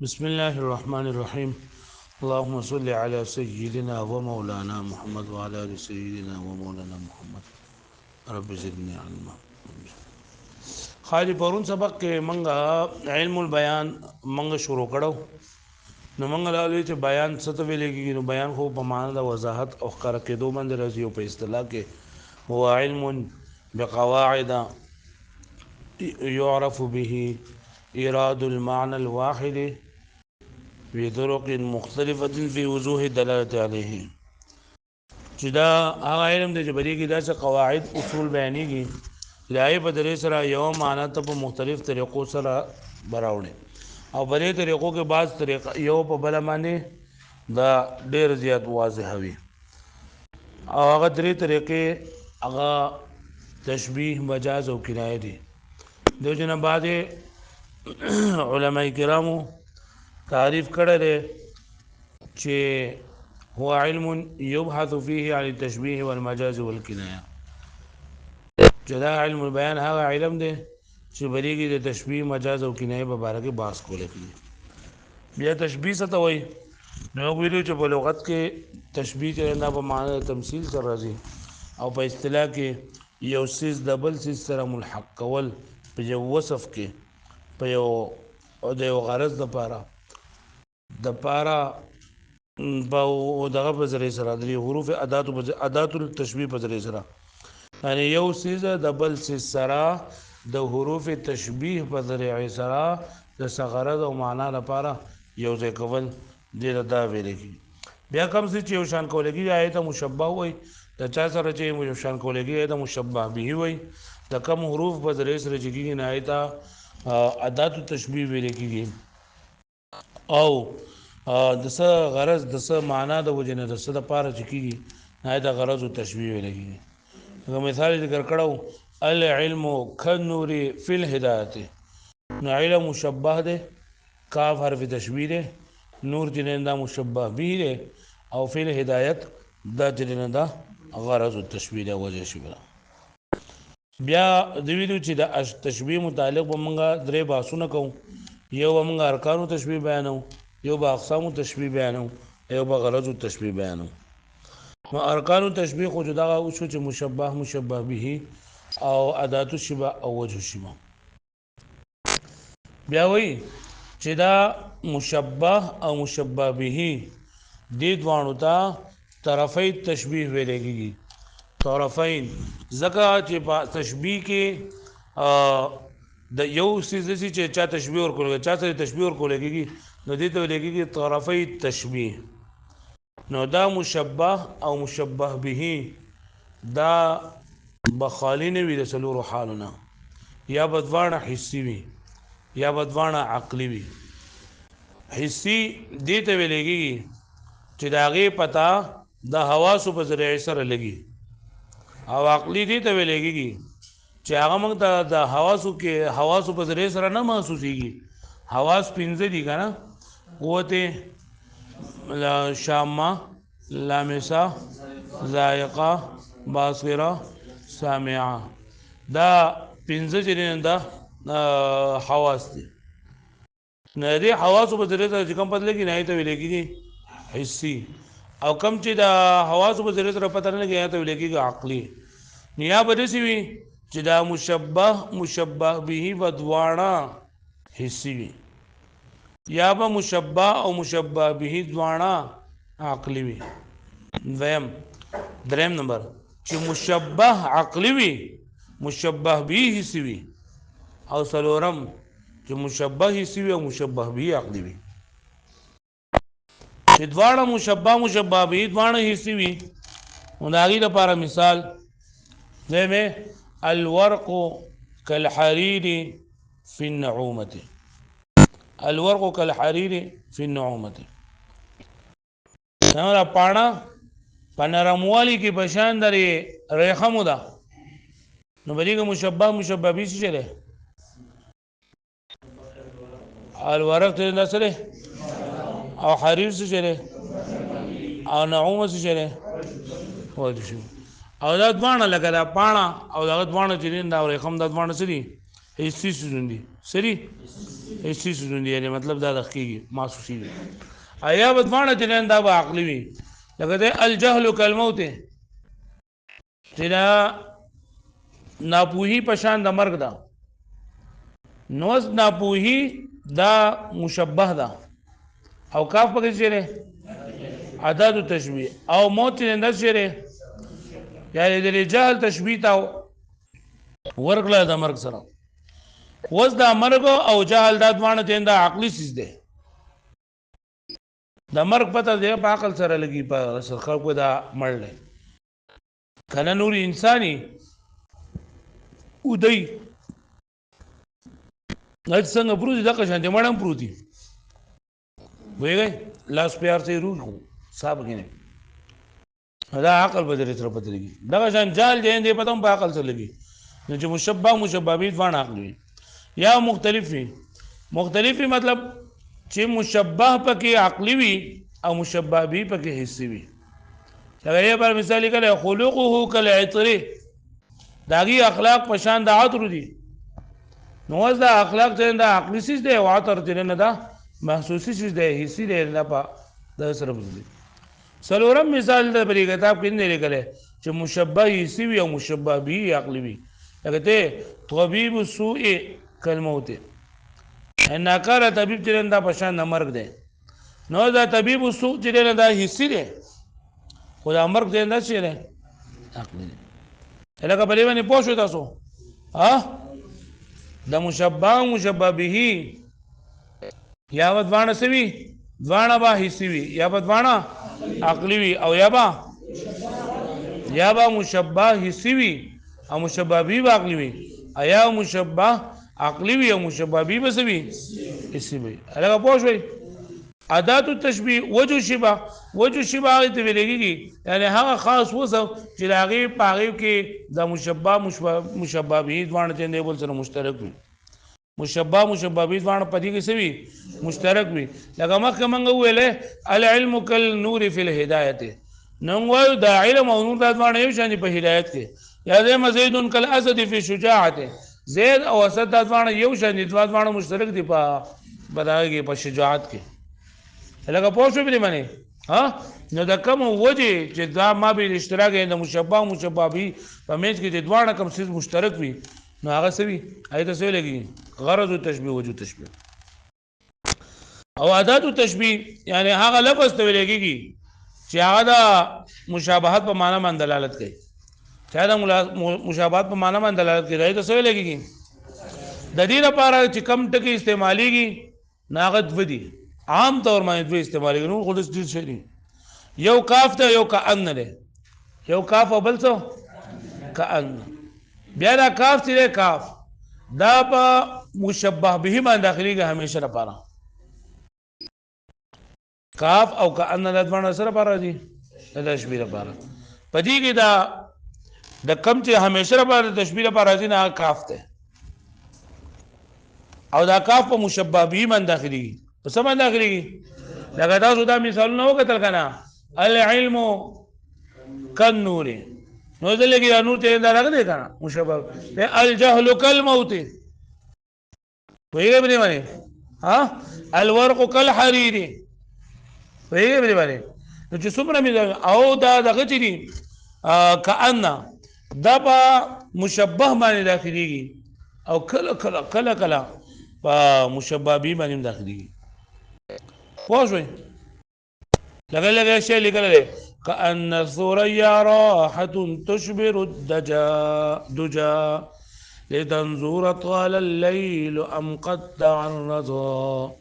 بسم الله الرحمن الرحيم. اللهم صل على سيدنا ومولانا محمد وعلى ال سيدنا ومولانا محمد. رب زدني علما. خالي پرون سبق کې منګه علم البيان منګه شروع کړو. نو منګه لالي چې بیان څه ته ویل کېږي. نو بیان خو په معنا د وضاحت او ښکار کېدو باندې راځي او په اصطلاح کې هو علم بقواعد يعرف به إيراد المعنى الواحد بطرق مختلفة في وجوه الدلالة عليه. چې دا هغه علم دی چې بری کې داسې قواعد اصول بیانېږي چې د هغې په ذریعې سره یو معنی ته په مختلف طریقو سره براوړي او په دې طریقو کې بعض طریقه یو په بله باندې دا ډېر زیات واضح وي او هغه درې طریقې هغه تشبیه مجاز او کنایه دي. دو جنه بعد علماء کرامو تعریف کړی دی چې هو علم يبحث فيه عن التشبيه والمجاز والكناية. جدا علم البيان هغه علم دی چې بریږي د تشبيه مجاز او کنایه په باره کې بحث کولی کړي. بیا تشبيه څه ته وایي؟ نو ویلو چې په لغت کې تشبيه چې نه په معنی د تمثيل سره راځي او په اصطلاح کې یو څیز د بل څیز سره ملحق کول په یو وصف کې په یو او د یو غرض دپاره په دغه په ذریعې سره د حروف ادات التشبیه په ذریعې سره یعنی یو څیز د بل څیز سره د حروف تشبیه په ذریعې سره د څه غرض او معنا لپاره یو ځای کول دې ته دا ویل کېږي. بیا کوم څه چې یو شان کولګي هغې ته مشبه وایي. د چا سره چې یو شان کولګي هغې ته مشبه به وایي. د کم حروف په ذریعې سره چې کېږي نو هغې ته ادات التشبیه ویل کېږي او د څه غرض د څه معنا د وجې نه د څه دپاره چې کېږي هغې ته غرض و تشبیه ویل کېږي. لکه مثال یې ذکر کړی العلم کالنور فی الهدایت. نو علم مشبه دی، کاف حرف تشبیه دی، نور چې دا مشبه به دی او فی الهدایت دا چې دا غرض و تشبیه دی وجه شي. بیا د ویلو چې د تشبیه متعلق به موږ درې بحثونه کوو. یو به موږ ارکانو تشبیه بیانو، یو به اقسامو تشبیه بیانو، یو به غرضو تشبیه بیانو. نو ارکانو تشبیه خو دغه اوسو چې مشبه مشبه به او ادات الشبه او وجه الشبه. بیا وایي چې دا مشبه او مشبه به دې دواړو ته طرفي تشبیه ویل کېږي. طرفین ځکه چې په تشبیه کې د یو څیز چې چا تشبیه ورکول چا سره تشبیه ورکول کېږي نو دې ته ویل کېږي طرفي تشبیه. نو دا مشبه او مشبه به دا بخالی نه وي د څلورو حالونه، یا به دواړه حسي وي یا به دواړه عقلي وي. حسي دې ته ویل کېږي چې د هغې پته د حواسو په ذریعې سره لګي او عقلي دې ته ویل کېږي چې هغه موږ ته د حواسو په ذریعې سره نه محسوسېږي. حواس پنځه دي که نه؟ قوت شامه، لامسه، ذائقه، باصره، سامعه. دا پنځه چې دي دا حواس دي. نو دې حواسو په ذریعې سره چې کوم پته لګي نو هغې ته ویل کېږي حسي، او کم چې د حواسو په ذریعې سره پته نه لګي هغې ته ویل کېږي عقلي. نو یا به داسې وي چې دا مشبه مشبه به به دواړه حسي وي، یا به مشبه او مشبه به دواړه عقلي وي. دریم نمبر چې مشبه عقلي وي، مشبه به حسي وي، او څلورم چې مشبه حسي وي او مشبه به عقلي وي. چې دواړه مشبه مشبه به دواړه حسي وي نو د هغې لپاره مثال دی الورق كالحرير في النعومة. الورق كالحرير في النعومة. نو پاڼه په نرموالي کې په شان د ریخمو ده. نو په دې کې مشبه مشبه به څه دی؟ الورق ته دا څه دی؟ او حریر څه دی؟ او نعومه څه دی؟ او دا دواړه لکه دا پاڼه او دغه دواړه چې دي دا ریخم دا دواړه څه دي؟ حسی سيزون دي سری حسی سيزون دي یعنی مطلب دا دقیقی محسوسی وي ایا بدوانه چې دا به عقلی وي لکه د الجهل کالموت چې دا ناپوهی پشان د مرګ ده نو ناپوهی دا مشبه ده او کاف پکې چیرې عدد تشبیه او موت نه چیرې یعنی د جهل تشبیه تا ورغله د مرګ سره وز دا مرګ او جهل دا دوانه تیندا عقلی سیز ده د مرګ پته دی په عقل سره لګي په خلکو دا مړل کنه نور انساني ودی نن څنګه پروت دغه شان دي مړم پروتي وایي لاس پیار سي روح صاحب کینه دا عقل بدري تر بدري دغه شان جال دي پته په عقل سره لګي نو چې مشبه به ځوان عقل وي یا مختلفي مطلب چې مشبه پکې عقلی وي او مشبه به پکې حسي وي لکه یې پر مثال کله خلقه کالعطر داغي اخلاق پشان د عطر دي نو دا اخلاق ته دا عقلی سیس دی او عطر ته نه دا محسوسی سیس دی حسي دی نه په د سره بزدي سلورم مثال د بری کتاب کې نه لیکل چې مشبه حسي وي او مشبه به عقلی وي لکه ته طبيب السوء کالموت ناکار طبيب چې دا پشان د مرګ دی نو دا طبيب السوء چې دا حسي دی خو دا مرګ دی نه شي دی عقلی دی لکه په دې باندې پوه شو تاسو ها د مشبه به یا ودوانه سوي دوانه با حسي وي یا ودوانه عقلی وي او یا با مشبه حسي وي او مشبه به عقلی وي ایا مشبه عقلی وي او مشبه به بسوي حسي وي لکه پوه شوي ادات التشبيه وجه شبه هغه ته ویلېږي یعنی هغه خاص وصف چې هغه پاغي کې د مشبه به دوانه ته نه بول سره مشترک وي مشبه به دوانه پدې کې سوي مشترک وي لکه مخکې مونږ ویلې العلم کالنور فی الهدایت نو وایو دا علم او نور د دوانه یو شان په هدایت کې یا د مزید کالاسد فی شجاعت زید او اسد د دوانه یو شان د دوانه مشترک دي په بداګي په شجاعت کې لکه پوه شو بلی منی ها نو دا کم وجه چې دا ما به اشتراک د مشبه به په منځ کې د دوانه کم څه مشترک وي نو هغه سوي ایته سوي لګي غرض التشبيه وجه تشبيه او ادات التشبيه یعنی هغه لفظ ته لګيږي چې هغه د مشابهت په معنا باندې دلالت کوي چې دا مشابهت په معنا باندې دلالت کوي ایته سوي لګيږي د دې لپاره چې کم ټکی استعماليږي ناغت ودی عام طور باندې دوی استعمالي نو خود څه شي یو کاف ته یو کأن له یو کاف او بل څه کأن بیا دا کاف چې کاف دا په مشبه به باندې داخليږي همیشه لپاره کاف او کأن د باندې سره لپاره دي د تشبیه لپاره پدې کې دا د کم چې همیشه لپاره د تشبیه لپاره دي نه کاف ته او دا کاف په مشبه به باندې داخليږي په سم داخليږي لکه تاسو دا مثالونه وکتل کنه العلم کالنور نو دلګي نور ته دا راغلی کنه مشبه الجهل کالموت ویګه بری باندې ها الورق کالحرير ویګه بری باندې نو چې څومره می او دا دغه چي دي کأن دا په مشبه باندې داخليږي او کله په مشبه به باندې داخليږي پوښوي لګل شي لیکل كأن الثريا راحة تشبر الدجا لتنظر طال الليل أم قد تعرضا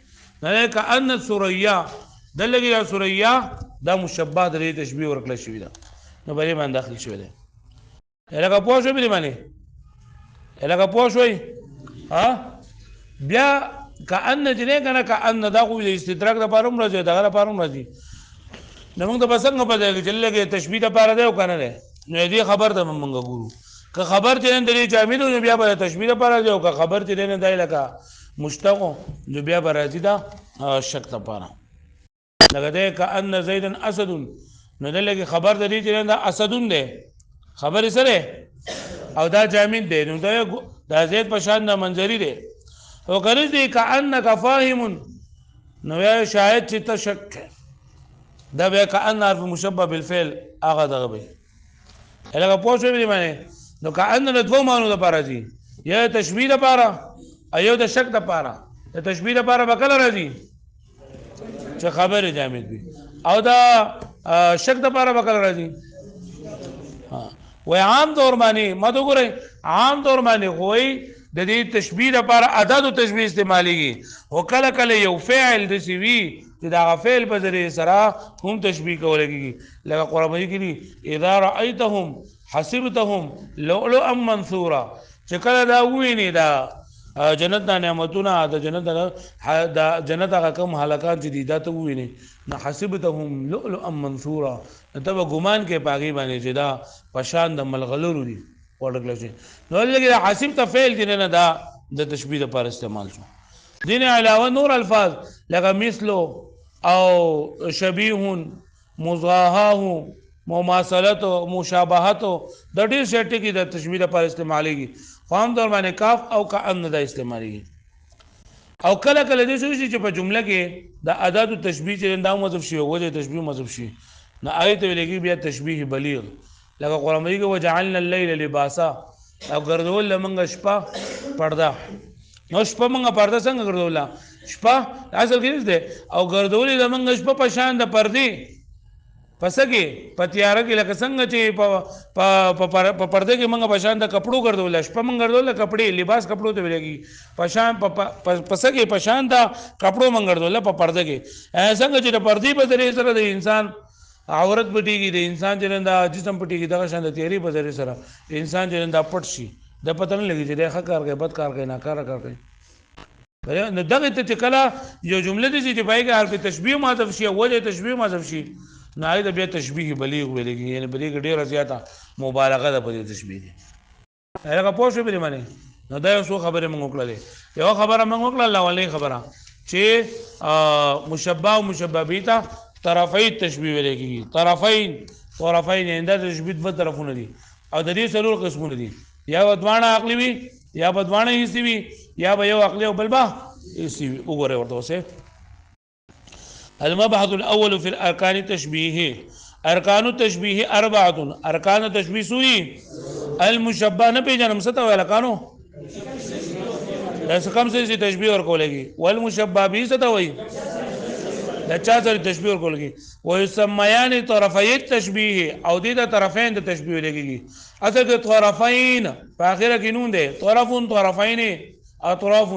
كأن الثريا دلګي الثريا دا مشبه د تشبيه ورکل شوی دا نو بری باندې داخل شوی دی لکه پوښوي بری باندې لکه پوښوي ها بیا کأن جنې کنه کأن دا خو د استدراک لپاره هم راځي دا لپاره هم راځي نو موږ د بسنګ په دغه چې لګي تشبیه لپاره دی او کنه نه نو دې خبر ته موږ ګورو که خبر چې نه دی جامد نو بیا به تشبیه لپاره دی او که خبر چې نه دی لکه مشتق نو بیا به راځي دا شک لپاره لکه ده کأن زیدن اسد نو دلګي خبر د دې چې دا اسدون دی خبر سره او دا جامد دی نو دا دا زید په شان د منظری دی او کنه دې کأنک فاهم نو یا شاید چې ته شک دا بیا کأن حرف مشبه بالفعل هغه دغه به لکه پوه شوې دی باندې نو کأن د دوه معنی لپاره دي یا تشبیه لپاره ایو د شک لپاره د تشبیه لپاره به کله راځي چې خبره جامد وي او دا شک لپاره به کله راځي وای عام طور باندې ما ته ګورئ عام طور باندې وای د دې تشبیه لپاره اعداد او تشبیه استعماليږي او کله کله یو فعل د سی وی چې دا فعل په ذریعه سره هم تشبیه کول کېږي لکه قرآن مجید کې دي اذا رايتهم حسبتهم لؤلؤا منثورا چې کله دا ویني دا جنت د نعمتونه د جنت هغه کوم حلقات چې دي دا ته ویني نه حسبتهم لؤلؤا منثورا ته به ګمان کې پاګي باندې چې دا پشان د ملغلرو دي ورګل شي نو لګي حسب ته فعل دي نه دا د تشبیه لپاره استعمال شو دین علاوه نور الفاظ لکه مثلو او شبیه مضاهاه مماثلت او مشابهت د ډیر شټ کې د تشبیه لپاره استعماليږي عام طور باندې کاف او کأن د استعماليږي او کله کله د څه چې په جمله کې د ادات او تشبیه چې دا مضاف شي او د تشبیه مضاف شي نو آیت ولګي بیا تشبیه بلیغ لکه قرآن مجید کې وجعلنا الليل لباسا او ګرځول لمنګ شپه پرده نو شپه منګه پرده څنګه ګرځولا شپه اصل کې دې او ګرځول لمنګ شپه په شان د پردي پس کې پتیاره کې لکه څنګه چې په پرده کې منګه په شان د کپړو ګرځول شپه منګه ګرځول کپړې لباس کپړو ته ویلېږي په شان پس کې په شان د کپړو منګه ګرځول په پرده کې څنګه چې د پردي په ذریعہ سره د انسان عورت پټیږي د انسان جننده جسم پټیږي دغه شان د تیری په ذریعہ سره انسان جننده پټ شي د پته نه لګي چې د ښه کار کوي بد کار کوي ناکاره کار کوي نو دغه ته کله یو جمله دي چې پای کې حرف تشبیه معطف شي وجه تشبیه معطف شي نه اې د بیا تشبیه بلیغ ویلېږي یعنی بلیغ ډیره زیاته مبالغه ده په تشبیه دي هغه پوه شو به معنی نو دا یو څو خبره موږ وکړلې یو خبره موږ وکړه لاولې خبره چې مشبہ او مشبہ به طرفي تشبیه ویلېږي طرفین د تشبیه په طرفونه دي او د دې څلور قسمونه دي یا ودوانه عقلی وي یا بدوانه حسی وي یا به یو عقلی او بل به حسی وي وګوره ورته اوسه المبحث الاول في الاركان التشبيه ارکان التشبيه اربعه ارکان التشبيه سوی المشبہ نه پیژنم څه ته ویل کانو دا څه کوم څه تشبيه ورکولېږي والمشبہ به څه ته وایي دا چا سره تشبیه ورکولږي ويسميان طرفي التشبيه او دې د طرفین د تشبیه لګيږي اصل کې طرفین په اخره کې نون دي طرفین اطراف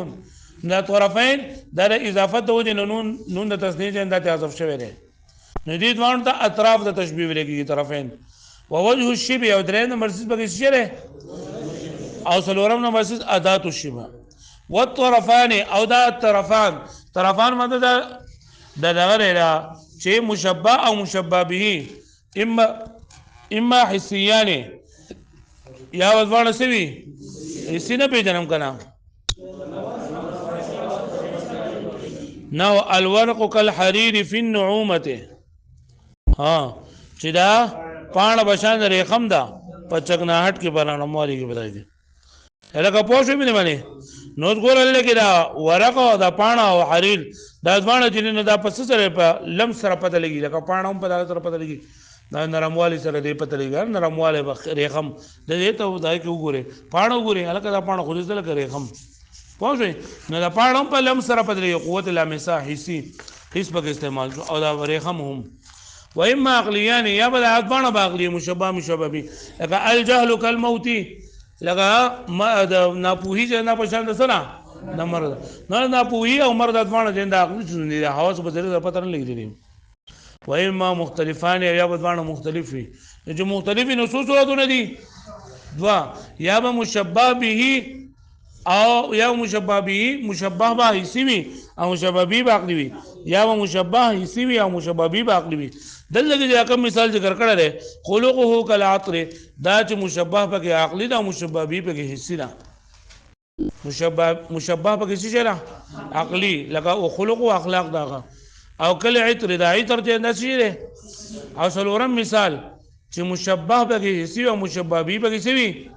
نه طرفین د اضافه د وجه نون د تسنیه جنده ته حذف شوی دی نو دې دوه ته اطراف د تشبیه لګيږي طرفین ووجه الشبه او درې نمبر څه بګی شره او څلورم نمبر څه ادات الشبه والطرفان او دا طرفان مدد دا دغه را چې مشبہ او مشبہ به اما حسیان یا وځوانه سوي حسی نه پیژنم کنه نو الورق كالحرير في النعومه ها چې دا پاڼه بشان ریخم دا په چکناهټ کې بنانه موري کې بدای دي لکه پوښې مې باندې نو ګورل کې دا ورق او دا پاڼه او حریر دا ځوانه چې نه دا پس سره په لم سره پته لګي لکه پاڼه هم په دا سره پته لګي دا نرموالی سره دې پته لګي نرمواله ریخم د دې ته دای کې وګوره پاڼه وګوره الکه دا پاڼه خو دې سره ریخم پوښې نو دا پاڼه هم په لم سره پته لګي قوت لامسه حسی هیڅ په استعمال او دا ریخم هم و اما عقلیان یا بل عقبانه باغلی مشبہ مشبہ لکه الجهل كالموت لکه ما د ناپوهی چې نه پښان د سنا د مرد نه ناپوهی او مرد ځوانه چې د عقل څه د حواس په ذریعہ پته نه لګیږي و اما مختلفان یا ځوانه مختلفي چې مختلفي نصوص صورتونه دي دوا یا به مشبہ به او یا مشبہ به مشبہ به حسی وي او مشبہ به عقلی وي یا به مشبہ حسی وي او مشبہ به عقلی وي دلته کې کوم مثال ذکر کړل دی خلقه کالعطر دا چې مشبہ پکې عقلی دا مشبہ به پکې حسی نه مشبہ پکې څه نه عقلی لکه او خلق او اخلاق داغه او کله عطر دا عطر ته نه شي او څلورم مثال چې مشبہ پکې حسی او مشبہ به پکې څه وي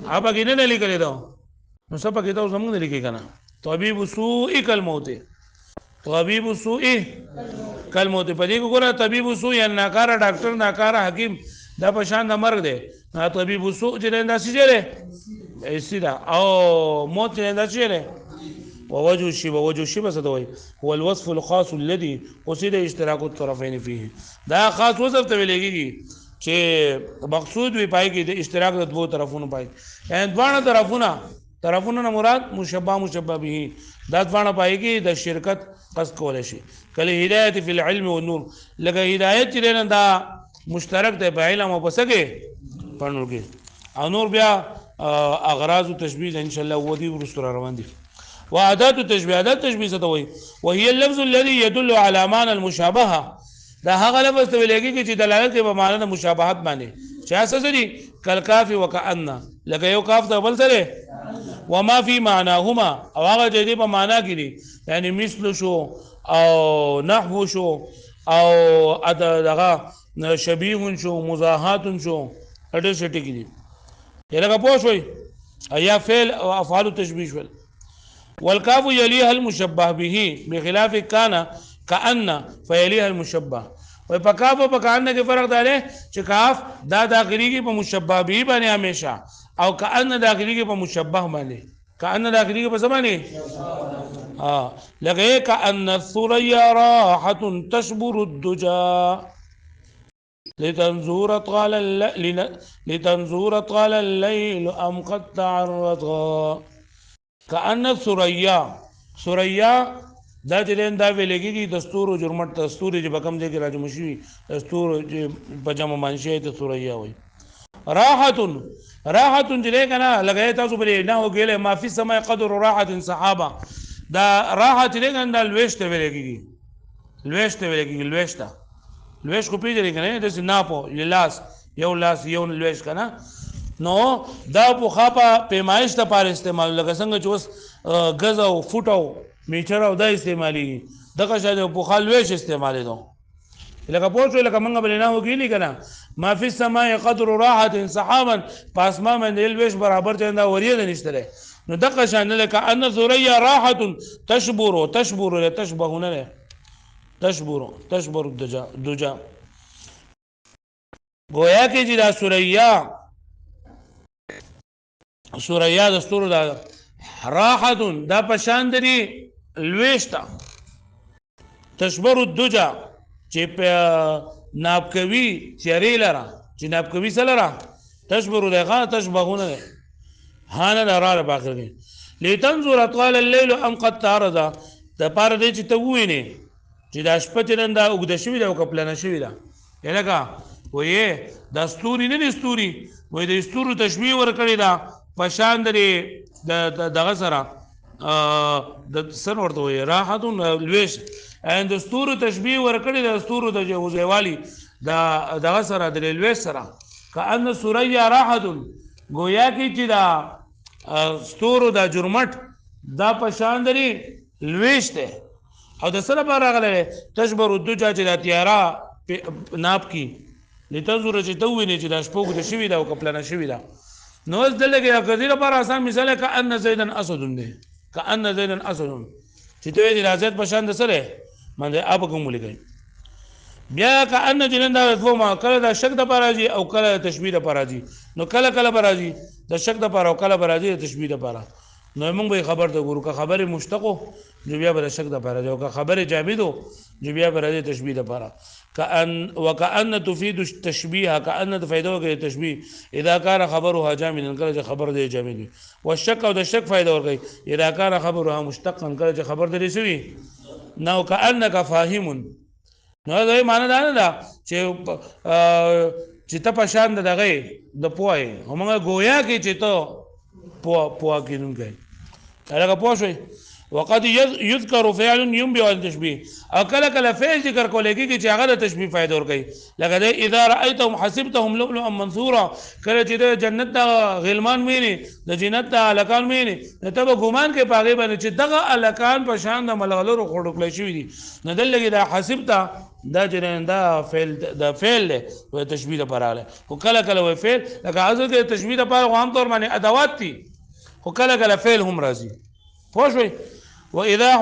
هغه پکې نه لیکل دا نو سبا کې تاسو زمونږ لیکي کنه طبيب سوء کلموت طبيب سوء کلموت په دې ګوره طبيب سوء یا ناکاره ډاکټر ناکاره حکیم دا په شان د مرګ دی نه طبيب سوء چې دا څه دی ایسیدا او موت چې دا څه دی ووجه الشبه ستوي هو الوصف الخاص الذي قصد اشتراك الطرفين فيه دا خاص وصف ته ویل کېږي چې مقصود وي پای کې د اشتراک د دوه طرفونو پای یعنی دوه طرفونه نه مراد مشبه به دا دوه پای کې د شرکت قصد کول شي کله هدایت فی العلم والنور لکه هدایت چې نه دا مشترک دی په علم او پسګه پړنو کې او نور بیا اغراض او تشبیه ان شاء الله ودی ورسره روان دي وعادات التشبيه ستوي وهي اللفظ الذي يدل على معنى المشابهه دا هغه لفظ ته ویلېږي چې دلالت کوي په معنی د مشابهت باندې چې اساس دي کل کاف وکأن لکه یو کاف د بل سره وما في معناهما او هغه چې په معنا کې دي یعنی مثل شو او نحو شو او دغه شبيه شو مزاحات شو اډه سټی کې دي لکه پوه شوي یا فعل او افعال التشبيه شول والكاف يليها المشبه به بخلاف كأن فيليها المشبه وپکاف او پکان کې فرق دی چې کاف دا داخلي کې په مشبه به باندې همیشه او كأن داخلي کې په مشبه باندې كأن داخلي کې په زمانه لکه كأن الثريا راحة تشبر الدجى لتنظور طال الليل أم قد تعرضا كأن ثريا دا چې دا ویل کېږي دستور او جرمت دستور چې بکم دې کې راځي مشوي دستور چې پجامه مانشي ته ثريا وي راحه چې کنه لګای تاسو بلې نه وګله ما فی سماء قدر راحه صحابه دا راحه چې کنه دا لويشت ویل کېږي لويش کو پیژنې کنه د سناپو لاس یو لويش کنه نو دا په خاپه پیمایش ته پر استعمال لکه څنګه چې اوس غز او فوټ او میټر او دا استعمالي دغه شاده په خالويش استعمالي دو لکه پوه شو لکه منګه بلنه وګینی کنه ما فی السماء قدر راحه صحابا پاسما من الويش برابر چنده وریه نشته نو دغه شان لکه ان ثريا راحه تشبر الدجا گویا کې چې دا ثريا دستور دا راحه دا پشان دي لويشتا تشبر الدجا چې په ناب کوي چری لرا چې ناب کوي سلرا تشبر دغه تشبهونه هانه لرا په اخر کې لتنظر طوال الليل ام قد تعرض د پاره دې چې ته وینې چې د شپه نن دا وګد شوی دا او کپلنه شوی دا الګه وې د ستوري نه ستوري وې د ستورو تشبيه ور کړی دا پشان درې دغه سره د سن ورته وي راحتون لويش ان د ستورو تشبيه ورکړي د ستورو د جوزيوالي دغه سره د لويش سره کأن ثريا راحتون گویا کی چې دا ستورو د جرمټ دا پشاندري لويش ته او د سره بار غلې تشبر الدجا چې د تیارا ناپ کی لتنظر چې توینه چې د شپوګ د شوی دا او کپلنه شوی دا نو دلته کې کثیر پر آسان مثال کأن زیدن اسد دی کأن زیدن اسد چې ته دې راځت پشان د سره باندې اپ کوم لګي بیا کأن جنن دا دوه کله د شک د پراجي او کله د تشبيه د پراجي نو کله پراجي د شک د پر او کله پراجي د تشبيه د پر نو موږ به خبر ته ګورو که خبره مشتقو جو بیا بر شک د پراجي او که خبره جامدو جو بیا بر تشبيه د پر كأن وكأن تفيد التشبيه كأن تفيده کې تشبيه اذا كان خبرها جامدا کله خبر دی جامد والشك او د شک فائدہ ورغی اذا كان خبرها مشتقا کله خبر دی شوی نو كأنك فاهم نو دا معنی دا نه چې ته پشان دغه د پوهه همغه گویا کې چې ته پوهه کینونکې هغه پوه شوی وقد يذكر فعل ينبئ عن التشبيه اكل كل فعل ذکر کولېږي چې هغه د تشبيه فائدہ ورکړي لکه اذا رايتهم حسبتهم لؤلؤا منثورا کله چې د جنت د غلمان مینه د جنت د الکان مینه ته به ګمان کې پاګې باندې چې دغه الکان په شان د ملغلرو خړو کړی شوی دي نه دلته دا حسبته دا جنن دا فعل د تشبيه لپاره او کله وی فعل لکه ازو کې تشبيه لپاره عام طور باندې ادوات دي خو کله کله فعل هم راځي پوه شوئ واذا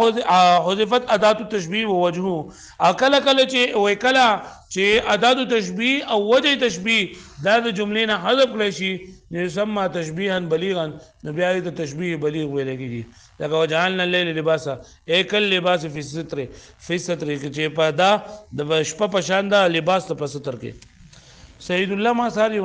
حذفت اداه التشبيه ووجهه کله کله چې وای کله چې اداه تشبيه او وجه تشبيه دا د جملې نه حذف کړی شي يسمى تشبيها بليغا نو بیا د تشبيه بلیغ ویل کېږي لکه وجعلنا الليل لباسا اکل لباس فی الستر چې په دا د شپه په شان دا لباس په ستر کې سید الله ما ساری